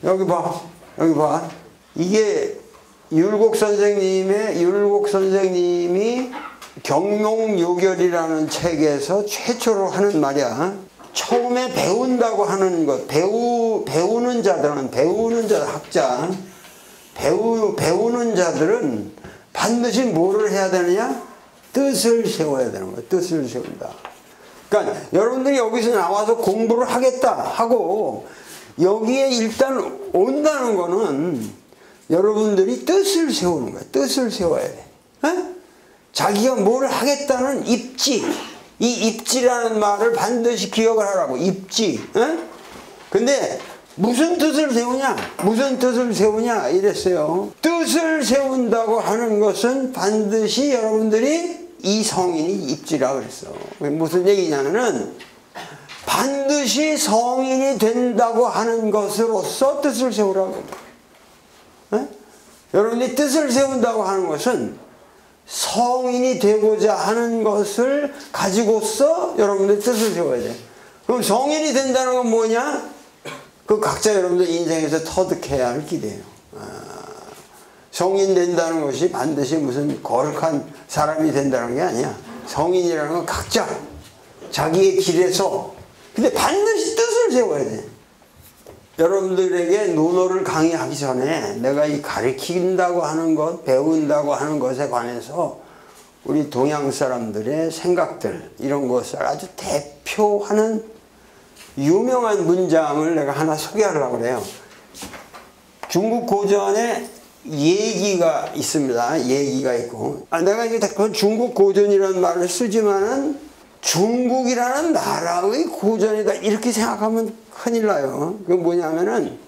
여기 봐. 여기 봐. 이게 율곡 선생님이 경몽요결이라는 책에서 최초로 하는 말이야. 처음에 배운다고 하는 것, 배우는 자들은, 학자, 배우는 자들은 반드시 뭐를 해야 되느냐? 뜻을 세워야 되는 거야. 뜻을 세운다. 그러니까 여러분들이 여기서 나와서 공부를 하겠다 하고 여기에 일단 온다는 거는 여러분들이 뜻을 세우는 거야. 뜻을 세워야 돼. 에? 자기가 뭘 하겠다는 입지. 이 입지라는 말을 반드시 기억을 하라고. 입지. 에? 근데 무슨 뜻을 세우냐? 무슨 뜻을 세우냐? 이랬어요. 뜻을 세운다고 하는 것은 반드시 여러분들이 이 성인이 입지라 그랬어. 무슨 얘기냐면은 반드시 성인이 된다고 하는 것으로서 뜻을 세우라고. 에? 여러분이 뜻을 세운다고 하는 것은 성인이 되고자 하는 것을 가지고서 여러분들 뜻을 세워야 돼. 그럼 성인이 된다는 건 뭐냐? 그 각자 여러분들 인생에서 터득해야 할 길이에요. 성인 된다는 것이 반드시 무슨 거룩한 사람이 된다는 게 아니야. 성인이라는 건 각자 자기의 길에서 근데 반드시 뜻을 세워야 돼. 여러분들에게 논어를 강의하기 전에 내가 이 가르친다고 하는 것, 배운다고 하는 것에 관해서 우리 동양 사람들의 생각들 이런 것을 아주 대표하는 유명한 문장을 내가 하나 소개하려고 그래요. 중국 고전에 예기가 있습니다. 예기가 있고 내가 이게 중국 고전이라는 말을 쓰지만은 중국이라는 나라의 고전이다 이렇게 생각하면 큰일 나요. 그건 뭐냐면은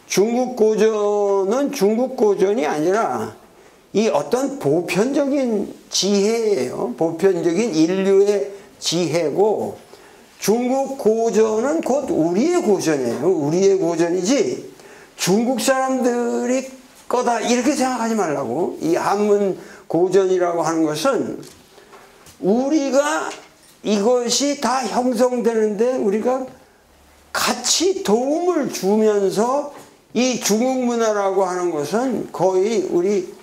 중국 고전은 중국 고전이 아니라 이 어떤 보편적인 지혜예요. 보편적인 인류의 지혜고 중국 고전은 곧 우리의 고전이에요. 우리의 고전이지 중국 사람들이 거다 이렇게 생각하지 말라고. 이 한문 고전이라고 하는 것은 우리가 이것이 다 형성되는데 우리가 같이 도움을 주면서 이 중국 문화라고 하는 것은 거의 우리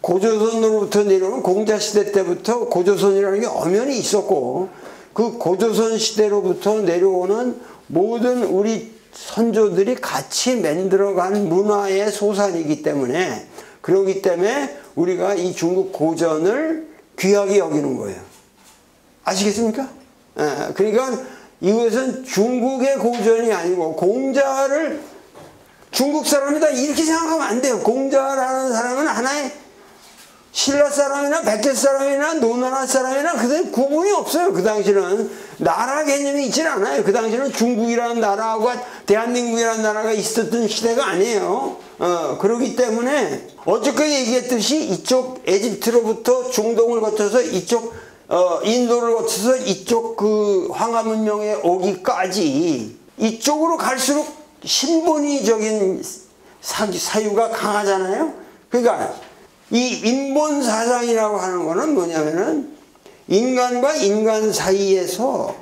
고조선으로부터 내려오는 공자시대 때부터 고조선이라는 게 엄연히 있었고 그 고조선 시대로부터 내려오는 모든 우리 선조들이 같이 만들어간 문화의 소산이기 때문에 그렇기 때문에 우리가 이 중국 고전을 귀하게 여기는 거예요. 아시겠습니까? 예, 그러니까 이것은 중국의 고전이 아니고 공자를 중국 사람이다 이렇게 생각하면 안 돼요. 공자라는 사람은 하나의 신라 사람이나 백제 사람이나 노나라 사람이나 그때 구분이 없어요. 그 당시는 나라 개념이 있질 않아요. 그 당시는 중국이라는 나라하고 대한민국이라는 나라가 있었던 시대가 아니에요. 그렇기 때문에 어저께 얘기했듯이 이쪽 에집트로부터 중동을 거쳐서 이쪽 인도를 거쳐서 이쪽 그 황하 문명에 오기까지 이쪽으로 갈수록 신본의적인 사유가 강하잖아요. 그러니까 이 인본 사상이라고 하는 거는 뭐냐면은 인간과 인간 사이에서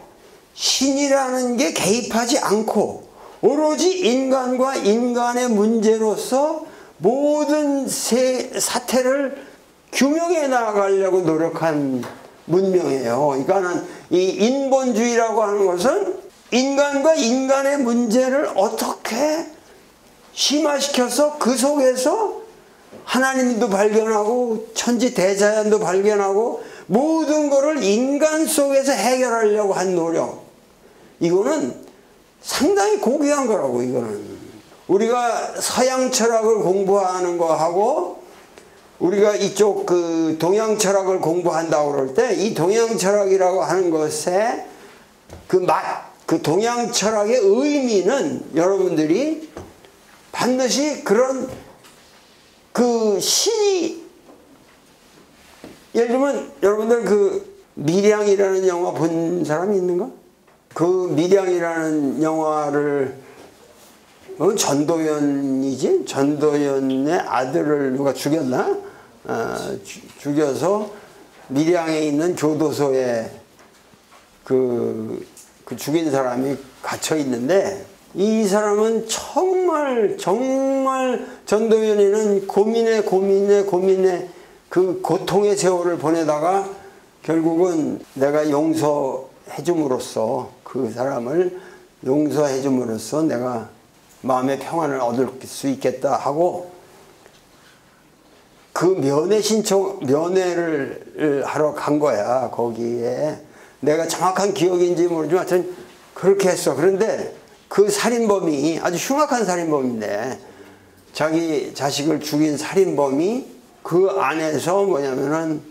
신이라는 게 개입하지 않고 오로지 인간과 인간의 문제로서 모든 사태를 규명해 나가려고 노력한 문명이에요. 그러니까는 이 인본주의라고 하는 것은 인간과 인간의 문제를 어떻게 심화시켜서 그 속에서 하나님도 발견하고 천지 대자연도 발견하고 모든 것을 인간 속에서 해결하려고 한 노력. 이거는 상당히 고귀한 거라고. 이거는 우리가 서양 철학을 공부하는 거하고 우리가 이쪽 그 동양 철학을 공부한다고 그럴 때 이 동양 철학이라고 하는 것에 그 동양 철학의 의미는 여러분들이 반드시 그런 그 신이 예를 들면 여러분들 그 밀양이라는 영화 본 사람이 있는가? 그 밀양이라는 영화를 전도연이지? 전도연의 아들을 누가 죽였나? 죽여서 밀양에 있는 교도소에 그 죽인 사람이 갇혀 있는데 이 사람은 정말 전도연이는 고민에 그 고통의 세월을 보내다가 결국은 내가 용서해 줌으로써 그 사람을 용서해 줌으로써 내가 마음의 평안을 얻을 수 있겠다 하고 그 면회를 하러 간 거야. 거기에 내가 정확한 기억인지 모르지만 하여튼 그렇게 했어. 그런데 그 살인범이 아주 흉악한 살인범인데 자기 자식을 죽인 살인범이 그 안에서 뭐냐면은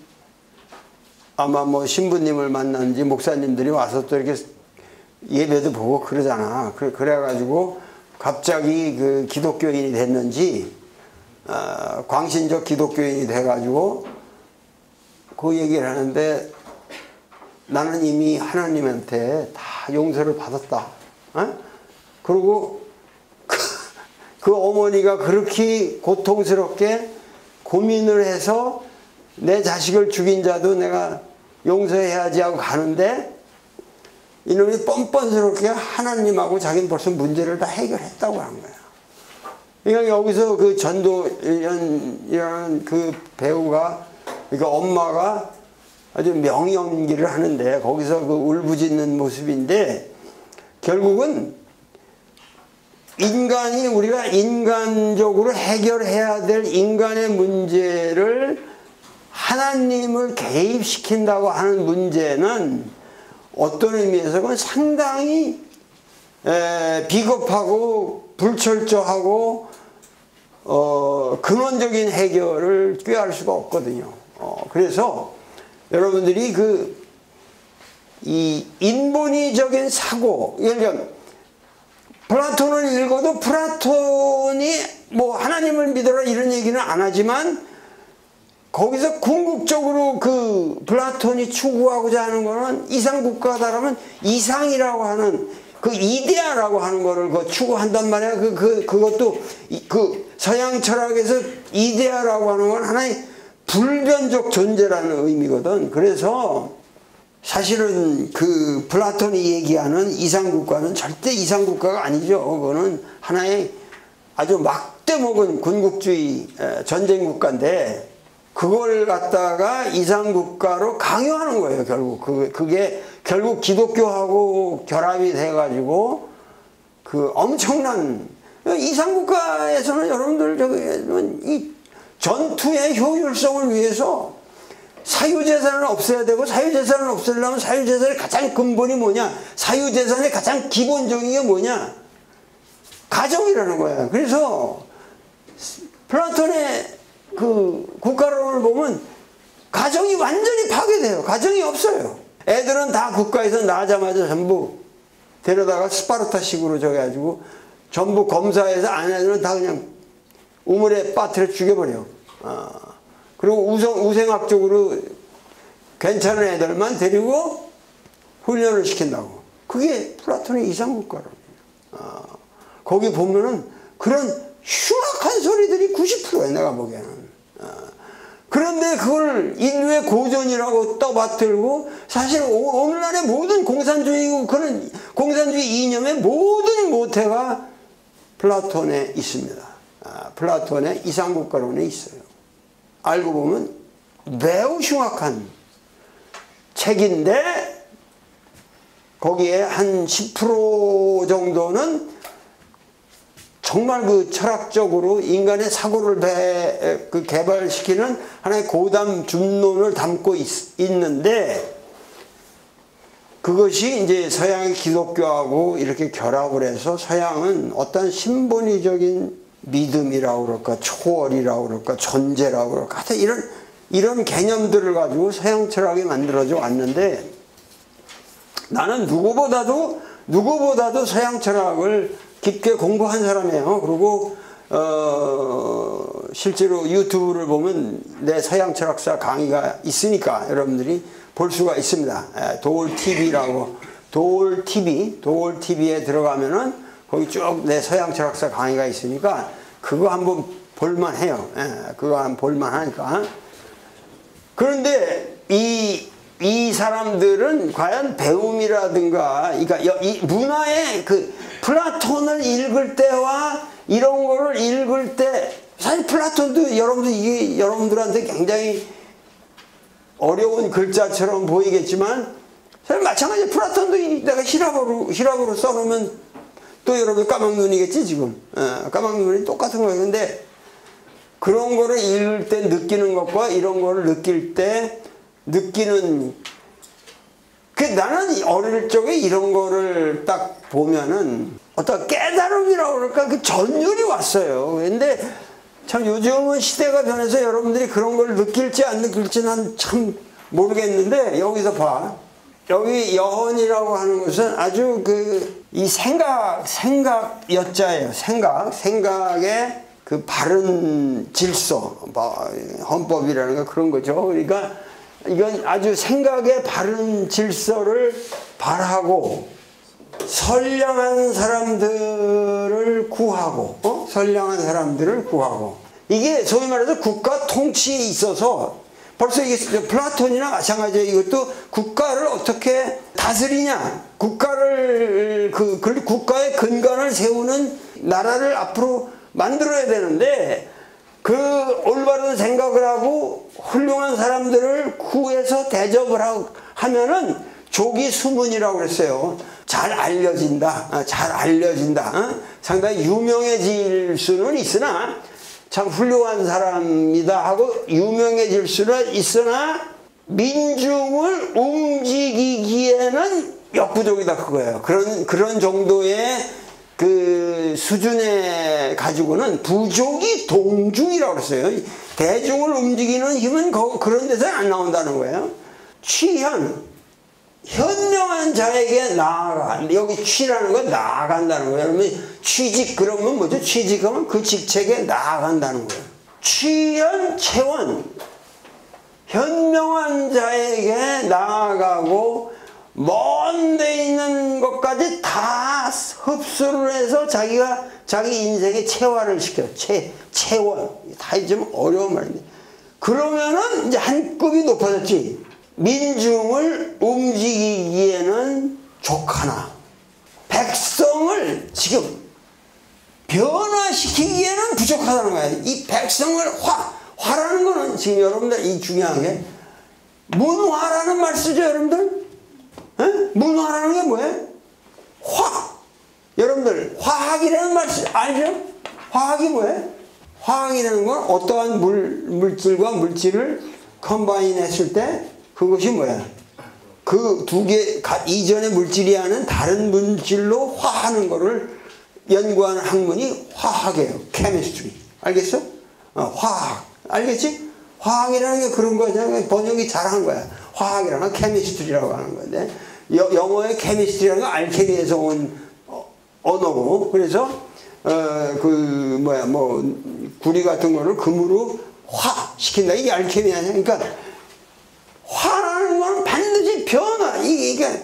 아마 뭐 신부님을 만났는지 목사님들이 와서 또 이렇게 예배도 보고 그러잖아. 그래가지고 갑자기 그 기독교인이 됐는지 광신적 기독교인이 돼가지고 그 얘기를 하는데 나는 이미 하나님한테 다 용서를 받았다. 그리고 그 어머니가 그렇게 고통스럽게 고민을 해서 내 자식을 죽인 자도 내가 용서해야지 하고 가는데 이놈이 뻔뻔스럽게 하나님하고 자기는 벌써 문제를 다 해결했다고 하는 거야. 그러니까 여기서 그 전도연이라는 그 배우가, 그러니까 엄마가 아주 명연기를 하는데 거기서 그 울부짖는 모습인데 결국은 우리가 인간적으로 해결해야 될 인간의 문제를 하나님을 개입시킨다고 하는 문제는 어떤 의미에서는 상당히 비겁하고 불철저하고 근원적인 해결을 꾀할 수가 없거든요. 그래서 여러분들이 이 인본이적인 사고, 예를 들면 플라톤을 읽어도 플라톤이 뭐 하나님을 믿어라 이런 얘기는 안 하지만 거기서 궁극적으로 그 플라톤이 추구하고자 하는 거는 이상국가다라면 이상이라고 하는 그 이데아라고 하는 거를 추구한단 말이야. 그것도 그 서양 철학에서 이데아라고 하는 건 하나의 불변적 존재라는 의미거든. 그래서 사실은 그 플라톤이 얘기하는 이상국가는 절대 이상국가가 아니죠. 그거는 하나의 아주 막대먹은 군국주의 전쟁국가인데 그걸 갖다가 이상국가로 강요하는 거예요. 결국 그게 결국 기독교하고 결합이 돼가지고 그 엄청난 이상국가에서는 여러분들 이 전투의 효율성을 위해서 사유재산을 없애야 되고, 사유재산을 없애려면 사유재산의 가장 근본이 뭐냐, 사유재산의 가장 기본적인 게 뭐냐, 가정이라는 거야. 그래서 플라톤의 그 국가론을 보면 가정이 완전히 파괴돼요. 가정이 없어요. 애들은 다 국가에서 나자마자 전부 데려다가 스파르타식으로 저래가지고 전부 검사해서 아내들은 다 그냥 우물에 빠뜨려 죽여버려. 그리고 우생학적으로 괜찮은 애들만 데리고 훈련을 시킨다고. 그게 플라톤의 이상국가론이에요. 거기 보면은 그런 흉악한 소리들이 90%야, 내가 보기에는. 그런데 그걸 인류의 고전이라고 떠받들고, 사실 오늘날의 모든 공산주의고 그런 공산주의 이념의 모든 모태가 플라톤에 있습니다. 플라톤의 이상국가론에 있어요. 알고 보면 매우 흉악한 책인데 거기에 한 10% 정도는 정말 그 철학적으로 인간의 사고를 개발시키는 하나의 고담 준론을 담고 있는데 그것이 이제 서양의 기독교하고 이렇게 결합을 해서 서양은 어떤 신본의적인 믿음이라고 그럴까, 초월이라고 그럴까, 존재라고 그럴까, 하여튼 이런 개념들을 가지고 서양 철학이 만들어져 왔는데 나는 누구보다도 서양 철학을 깊게 공부한 사람이에요. 그리고 실제로 유튜브를 보면 내 서양 철학사 강의가 있으니까 여러분들이 볼 수가 있습니다. 도올TV라고, 도올TV에 들어가면은 거기 쭉 내 서양 철학사 강의가 있으니까 그거 한번 볼만 해요. 그거 한번 볼만 하니까. 그런데 이 사람들은 과연 배움이라든가, 그러니까 이 문화의 그 플라톤을 읽을 때와 이런 거를 읽을 때, 사실 플라톤도 이게 여러분들한테 굉장히 어려운 글자처럼 보이겠지만, 사실 마찬가지 플라톤도 내가 히라보로 써놓으면 또 여러분 까막눈이겠지, 지금. 까막눈이 똑같은 거예요. 근데 그런 거를 읽을 때 느끼는 것과 이런 거를 느낄 때 느끼는, 나는 어릴 적에 이런 거를 딱 보면은 어떤 깨달음이라고 그럴까, 그 전율이 왔어요. 근데 참 요즘은 시대가 변해서 여러분들이 그런 걸 느낄지 안 느낄지 난 참 모르겠는데, 여기서 봐. 여기 여헌이라고 하는 것은 아주 이 생각 여자예요. 생각의 그 바른 질서, 헌법이라는 거 그런 거죠. 그러니까 이건 아주 생각의 바른 질서를 바라고 선량한 사람들을 구하고, 선량한 사람들을 구하고, 이게 소위 말해서 국가 통치에 있어서 벌써 이게 플라톤이나 마찬가지예요. 이것도 국가를 어떻게 다스리냐, 국가의 근간을 세우는 나라를 앞으로 만들어야 되는데, 그 올바른 생각을 하고 훌륭한 사람들을 구해서 대접을 하면은 조기 수문이라고 그랬어요. 잘 알려진다. 상당히 유명해질 수는 있으나, 참 훌륭한 사람이다 하고 유명해질 수는 있으나 민중을 움직이기에는 역부족이다, 그거예요. 그런 정도의 그 수준에 가지고는 부족이 동중이라고 그랬어요. 대중을 움직이는 힘은 그런 데서 안 나온다는 거예요. 현명한 자에게 나아가. 여기 취라는 건 나아간다는 거예요. 여러분, 취직, 그러면 뭐죠? 취직하면 그 직책에 나아간다는 거예요. 체원. 현명한 자에게 나아가고, 먼 데 있는 것까지 다 흡수를 해서 자기 인생에 체화를 시켜요. 체원. 다 좀 어려운 말인데. 그러면은 이제 한 급이 높아졌지. 민중을 움직이기에는 족하나 백성을 지금 변화시키기에는 부족하다는 거예요. 이 백성을 화라는 거는 지금 여러분들 이 중요한 게 문화라는 말 쓰죠, 여러분들? 문화라는 게 뭐예요? 여러분들 화학이라는 말 알죠? 화학이 뭐예요? 화학이라는 건 어떠한 물질과 물질을 컴바인 했을 때 그것이 뭐야? 그 두 개 이전의 물질이 하는 다른 물질로 화하는 거를 연구하는 학문이 화학이에요. 케미스트리. 알겠어? 화학. 알겠지? 화학이라는 게 그런 거잖아. 번역이 잘한 거야. 화학이라는 건 케미스트리라고 하는 건데, 영어의 케미스트리라는 건 알케미에서 온 언어고, 그래서 구리 같은 거를 금으로 화시킨다. 이게 알케미 아니야. 그러니까 화라는 건 반드시 변화. 이게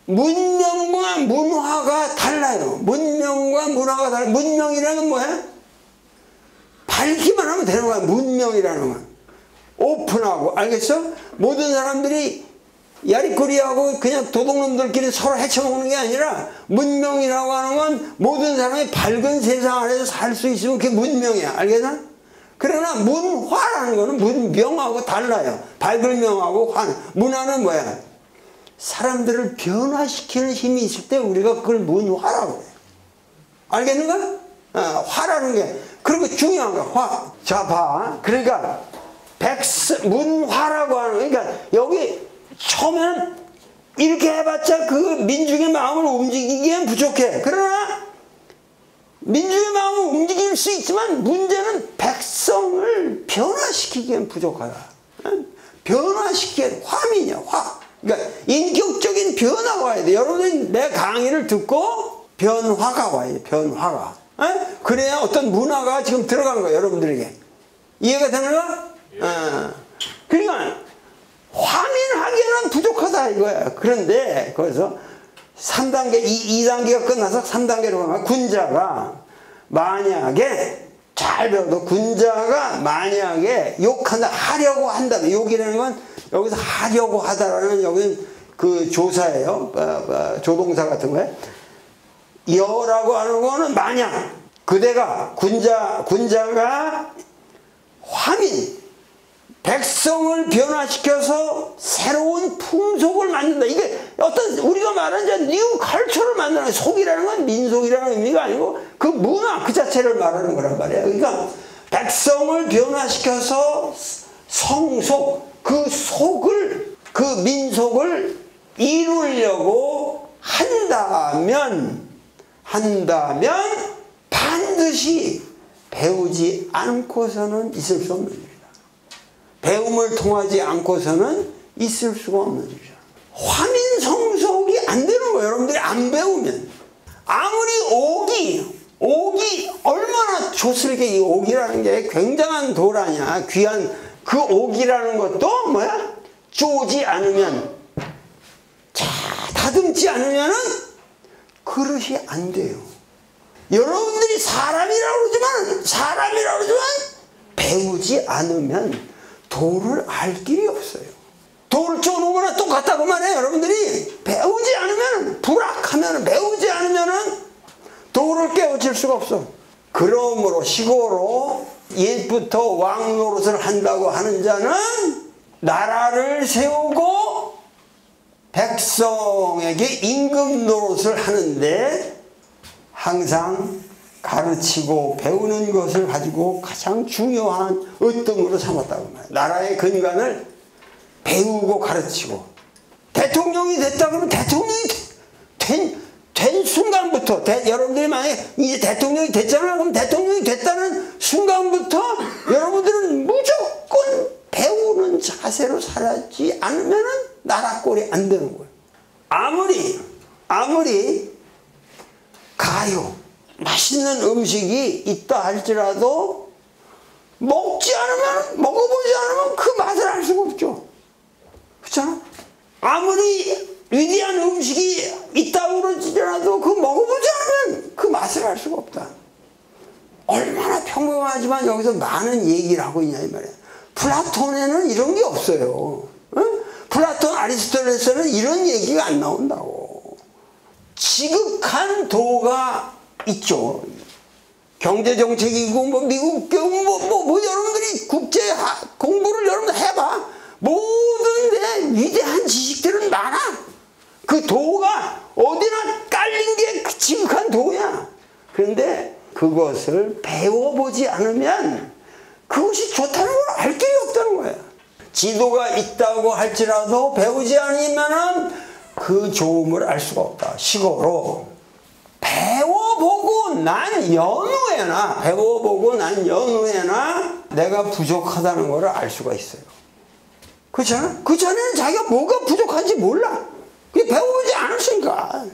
문명과 문화가 달라요. 문명이라는 건 뭐야? 밝기만 하면 되는 거야. 문명이라는 건 오픈하고. 알겠어? 모든 사람들이 야리꾸리하고 그냥 도둑놈들끼리 서로 헤쳐먹는 게 아니라, 문명이라고 하는 건 모든 사람이 밝은 세상 안에서 살 수 있으면 그게 문명이야. 알겠나? 그러나 문화라는 거는 문명하고 달라요. 밝을 명하고 문화는 뭐야? 사람들을 변화시키는 힘이 있을 때 우리가 그걸 문화라고 해요. 알겠는가? 화라는 게 그리고 중요한 거야. 화. 자, 봐. 그러니까 문화라고 하는, 그러니까 여기 처음에는 이렇게 해봤자 그 민중의 마음을 움직이기엔 부족해. 그러나 민중의 마음을 움직일 수 있지만 문제는 백성을 변화시키기엔 부족하다. 변화시키기엔 화민이야. 그러니까 인격적인 변화가 와야 돼. 여러분이 내 강의를 듣고 변화가 와야 돼. 변화가. 그래야 어떤 문화가 지금 들어가는 거야, 여러분들에게. 이해가 되는 거야? 그러니까 화민하기에는 부족하다 이거야. 그런데 거기서 3단계, 2단계가 끝나서 3단계로 가면 군자가 만약에, 잘 배워도 군자가 만약에 하려고 한다면, 욕이라는 건 여기서 하려고 하다라는 여기 그 조사예요. 조동사 같은 거예요. 여라고 하는 거는 만약 그대가 군자가 화민 백성을 변화시켜서 새로운 풍속을 만든다. 이게 어떤 우리가 말하는 뉴 컬처를 만드는 속이라는 건 민속이라는 의미가 아니고 그 문화 그 자체를 말하는 거란 말이에요. 그러니까 백성을 변화시켜서 성속 그 민속을 이루려고 한다면 반드시 배우지 않고서는 있을 수 없는 일이다. 배움을 통하지 않고서는 있을 수가 없는 일이다. 화민성속이 안 되는 거예요. 여러분들이 안 배우면. 아무리 옥이 얼마나 좋습니까? 이 옥이라는 게 굉장한 도라냐. 귀한 그 옥이라는 것도 뭐야? 쪼지 않으면, 다듬지 않으면은 그릇이 안 돼요. 여러분들이 사람이라고 그러지만 배우지 않으면 돌을 알 길이 없어요. 돌을 쪼는 거나 똑같다고만 해요. 여러분들이 배우지 않으면 불악하면 배우지 않으면은 돌을 깨우칠 수가 없어. 그러므로 시고로 옛부터 왕 노릇을 한다고 하는 자는 나라를 세우고 백성에게 임금 노릇을 하는데 항상 가르치고 배우는 것을 가지고 가장 중요한 으뜸으로 삼았다고 말해요. 나라의 근간을 배우고 가르치고 대통령이 됐다 그러면 대통령이 된 순간부터 여러분들이 만약에 이제 대통령이 됐잖아. 그럼 대통령이 됐다는 순간부터 여러분들은 무조건 배우는 자세로 살지 않으면 나라 꼴이 안 되는 거예요. 아무리 가요 맛있는 음식이 있다 할지라도 먹어보지 않으면 그 맛을 알 수가 없죠. 그렇잖아? 아무리 위대한 음식이 있다고 그러지라도 그 먹어보지 않으면 그 맛을 알 수가 없다. 얼마나 평범하지만 여기서 많은 얘기를 하고 있냐 이 말이야. 플라톤에는 이런 게 없어요. 플라톤 아리스토텔레스는 이런 얘기가 안 나온다고. 지극한 도가 있죠. 경제정책이고 미국 여러분들이 국제 공부를 여러분들 해봐. 모든 데 위대한 지식들은 많아. 그 도가 어디나 깔린 게 지극한 도야. 그런데 그것을 배워보지 않으면 그것이 좋다는 걸 알 길이 없다는 거야. 지도가 있다고 할지라도 배우지 않으면 그 좋음을 알 수가 없다. 시고로 배워보고 난 연후에나 내가 부족하다는 걸 알 수가 있어요. 그렇잖아? 그 전에는 자기가 뭐가 부족한지 몰라. 배워보지 않았으니까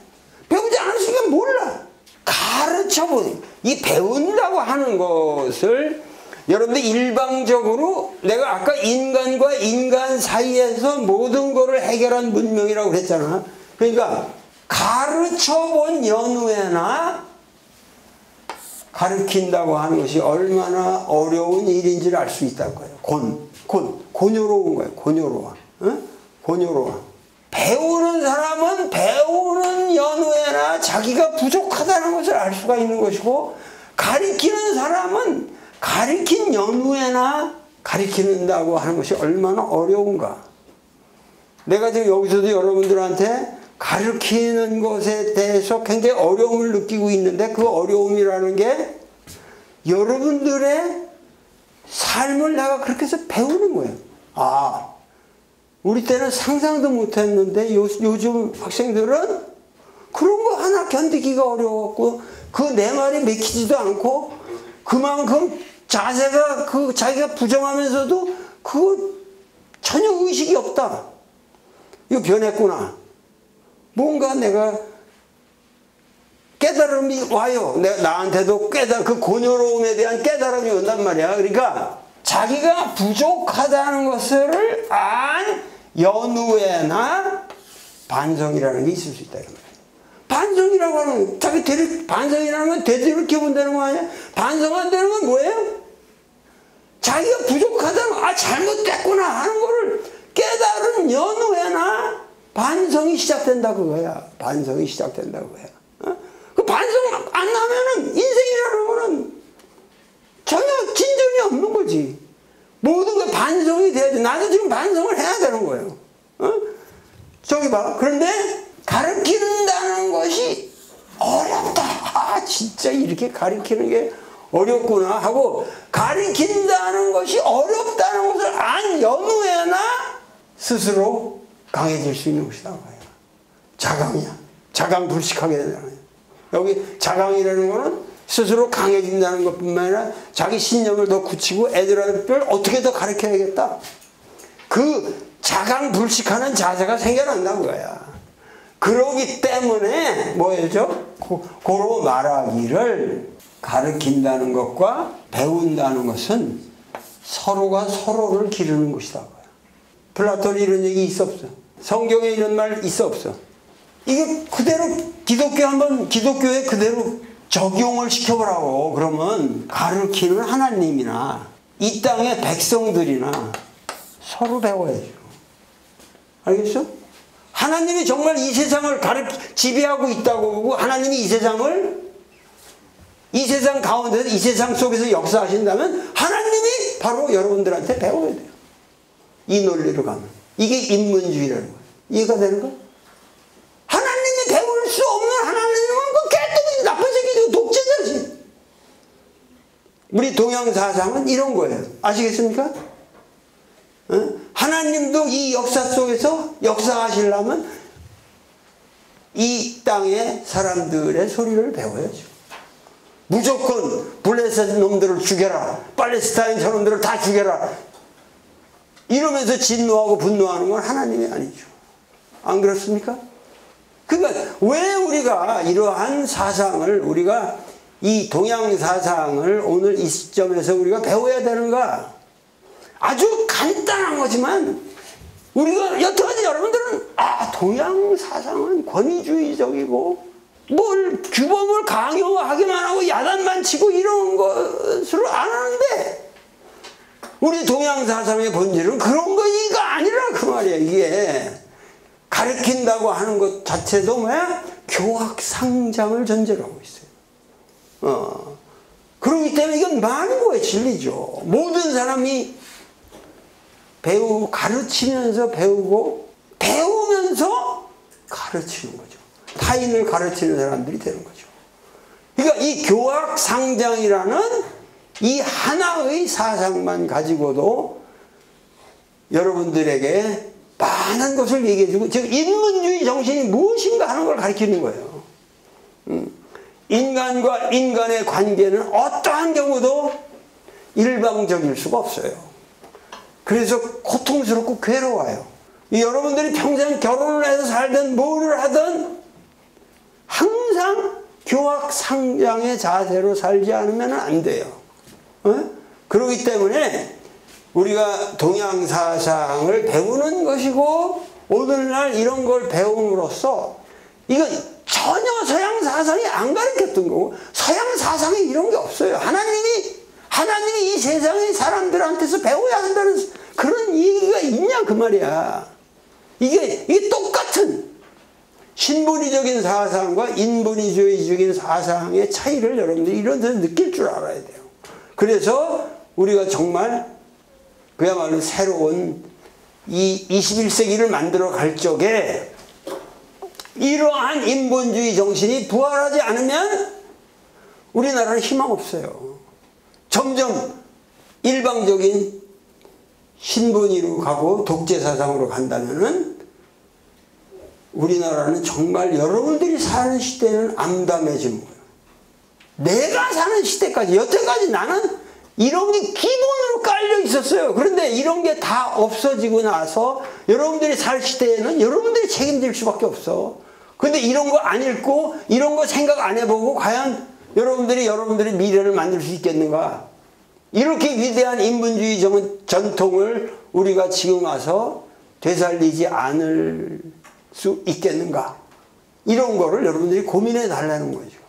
몰라. 가르쳐보니 이 배운다고 하는 것을 여러분들 일방적으로 내가 아까 인간과 인간 사이에서 모든 것을 해결한 문명이라고 그랬잖아. 그러니까 가르쳐본 연후에나 가르친다고 하는 것이 얼마나 어려운 일인지를 알 수 있다는 거예요. 곤요로운 거예요. 곤요로워. 배우는 사람은 배우는 연후에나 자기가 부족하다는 것을 알 수가 있는 것이고, 가르치는 사람은 가르친 연후에나 가르친다고 하는 것이 얼마나 어려운가. 내가 지금 여기서도 여러분들한테 가르치는 것에 대해서 굉장히 어려움을 느끼고 있는데, 그 어려움이라는 게 여러분들의 삶을 내가 그렇게 해서 배우는 거예요. 우리 때는 상상도 못했는데 요즘 학생들은 그런 거 하나 견디기가 어려웠고, 그 내 말이 맥히지도 않고, 그만큼 자세가 자기가 부정하면서도 그거 전혀 의식이 없다. 이거 변했구나. 뭔가 내가 깨달음이 와요. 나한테도 그 곤요로움에 대한 깨달음이 온단 말이야. 그러니까 자기가 부족하다는 것을 안 연후에나 반성이라는 게 있을 수 있다. 반성이라고 하는 반성이라는 건 되돌이켜 본다는 거 아니야? 반성한다는 건 뭐예요? 자기가 부족하다는 잘못됐구나 하는 거를 깨달은 연후에나 반성이 시작된다 그거야. 반성이 시작된다 그거야. 그 반성 안 하면은 인생이라는 거는 전혀 진전이 없는 거지. 모든 게 반성이 돼야 돼. 나도 지금 반성을 해야 되는 거예요. 저기 봐. 그런데 가르친다는 것이 어렵다. 아, 진짜 이렇게 가르치는 게 어렵구나 하고, 가르친다는 것이 어렵다는 것을 안 연후에나 스스로 강해질 수 있는 것이다. 자강이야. 자강불식하게 되잖아요. 여기 자강이라는 거는 스스로 강해진다는 것뿐만 아니라 자기 신념을 더 굳히고 애들을 어떻게 더 가르쳐야겠다. 그 자강불식하는 자세가 생겨난다는 거야. 그러기 때문에 뭐였죠? 고로 말하기를 가르친다는 것과 배운다는 것은 서로가 서로를 기르는 것이다. 플라톤이 이런 얘기 있어 없어? 성경에 이런 말 있어 없어? 이게 그대로 기독교에 그대로 적용을 시켜보라고. 그러면 가르치는 하나님이나 이 땅의 백성들이나 서로 배워야죠. 알겠어? 하나님이 정말 이 세상을 지배하고 있다고 보고, 하나님이 이 세상 가운데서 이 세상 속에서 역사하신다면 하나님이 바로 여러분들한테 배워야 돼요. 이 논리로 가면. 이게 인문주의라는 거예요. 이해가 되는 거야? 하나님이 배울 수 없는 하나님은 그 개똥이 나쁜 새끼고 독재자지. 우리 동양 사상은 이런 거예요. 아시겠습니까? 하나님도 이 역사 속에서 역사하시려면 이 땅의 사람들의 소리를 배워야죠. 무조건 블레셋 놈들을 죽여라, 팔레스타인 저놈들을 다 죽여라, 이러면서 진노하고 분노하는 건 하나님이 아니죠. 안 그렇습니까? 그러니까 왜 우리가 이러한 사상을, 우리가 이 동양 사상을 오늘 이 시점에서 우리가 배워야 되는가? 아주 간단한 거지만 우리가 여태까지 여러분들은 동양 사상은 권위주의적이고 뭘 규범을 강요하기만 하고 야단만 치고 이런 것으로 안 하는데, 우리 동양 사상의 본질은 그런 거가 아니라 그 말이야. 이게 가르친다고 하는 것 자체도 뭐야? 교학상장을 전제로 하고 있어요. 그렇기 때문에 이건 만고의 진리죠. 모든 사람이 가르치면서 배우고 배우면서 가르치는 거죠. 타인을 가르치는 사람들이 되는 거죠. 그러니까 이 교학상장이라는 이 하나의 사상만 가지고도 여러분들에게 많은 것을 얘기해주고, 즉 인문주의 정신이 무엇인가 하는 걸 가르치는 거예요. 인간과 인간의 관계는 어떠한 경우도 일방적일 수가 없어요. 그래서 고통스럽고 괴로워요. 여러분들이 평생 결혼을 해서 살든 뭐를 하든 항상 교학상장의 자세로 살지 않으면 안 돼요. 그렇기 때문에 우리가 동양사상을 배우는 것이고, 오늘날 이런 걸 배움으로써 이건 전혀 서양사상이 안 가르쳤던 거고, 서양사상에 이런 게 없어요. 하나님이 이 세상의 사람들한테서 배워야 한다는 그런 얘기가 있냐 그 말이야. 이게 똑같은 신분이적인 사상과 인본주의적인 사상의 차이를 여러분들이 이런 데서 느낄 줄 알아야 돼요. 그래서 우리가 정말 그야말로 새로운 이 21세기를 만들어 갈 적에 이러한 인본주의 정신이 부활하지 않으면 우리나라는 희망 없어요. 점점 일방적인 신분위로 가고 독재 사상으로 간다면은 우리나라는 정말 여러분들이 사는 시대는 암담해지는 거예요. 내가 사는 시대까지, 여태까지 나는 이런 게 기본으로 깔려 있었어요. 그런데 이런 게 다 없어지고 나서 여러분들이 살 시대에는 여러분들이 책임질 수밖에 없어. 근데 이런 거 안 읽고 이런 거 생각 안 해보고 과연 여러분들의 미래를 만들 수 있겠는가? 이렇게 위대한 인본주의 전통을 우리가 지금 와서 되살리지 않을 수 있겠는가? 이런 거를 여러분들이 고민해 달라는 거죠.